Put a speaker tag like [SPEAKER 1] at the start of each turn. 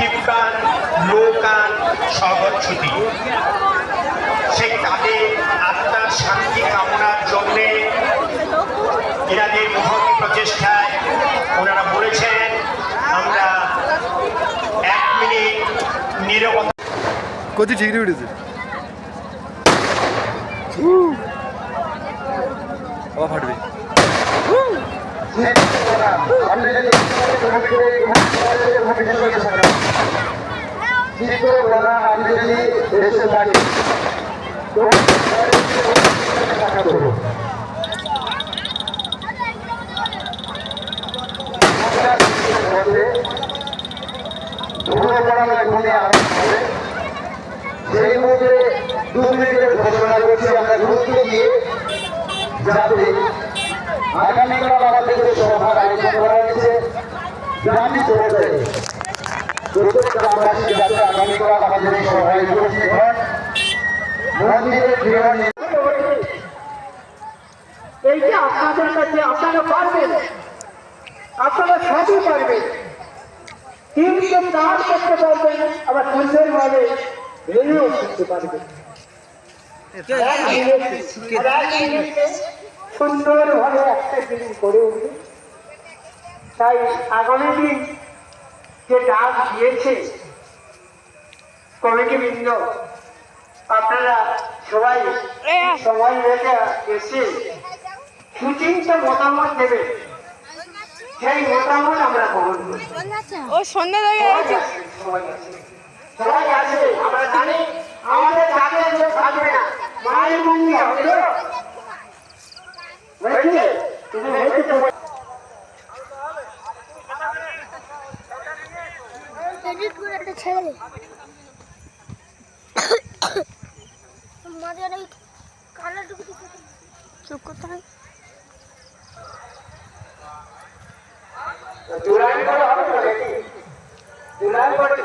[SPEAKER 1] দীপকান লোকান সহচ্ছুতি সেই তাদের আত্মার শান্তি কামনার জন্যে এনাদের মহৎ প্রচেষ্টায় ওনারা বলেছেন আমরা 1 মিনিট নীরবতা
[SPEAKER 2] কত ডিগ্রি উঠেছে ফাটবে
[SPEAKER 3] সেই মধ্যে 2 মিনিটের ঘোষণা করছি আমরা গুরুত্ব দিয়ে যাতে আগামীকাল আমাদের যে সভার আয়োজন করা হয়েছে গ্রামী পর্যায়ে প্রত্যেক গ্রামবাসী যাতে আগামীকাল আমাদের এই সভায় উপস্থিত হন মন্দিরের গৃহ
[SPEAKER 4] এই যে আপনাদের কাছে আপনারা পারবেন, আপনারা সবই পারবেন, কিন্তু দান করতে পারবেন, আবার সুন্দরভাবে বেরিয়েও করতে পারবেন। সুন্দরভাবে একটা জিনিস গড়ে উঠবে। তাই আগামী দিন যে ডাক দিয়েছে কমিটিবৃন্দ, আপনারা সবাই সময় রেখে এসে সুচিন্তিত মতামত দেবে, সেই মতামত আমরা গ্রহণ করি।
[SPEAKER 5] ও সন্ধ্যা হয়ে গেছে,
[SPEAKER 4] সবাই আছে, আমরা জানি আমাদের জাতীয় লোক থাকবে না, মায়ের মন্দির হবে তো বুঝলে? তুমি হয়েছে
[SPEAKER 5] এডিট করে একটা ছেড়ে মাঝে এই কালারটুকু চুপ করতে হয়।
[SPEAKER 4] দুলাইন করে হবে তো নাকি? দুলাইন করে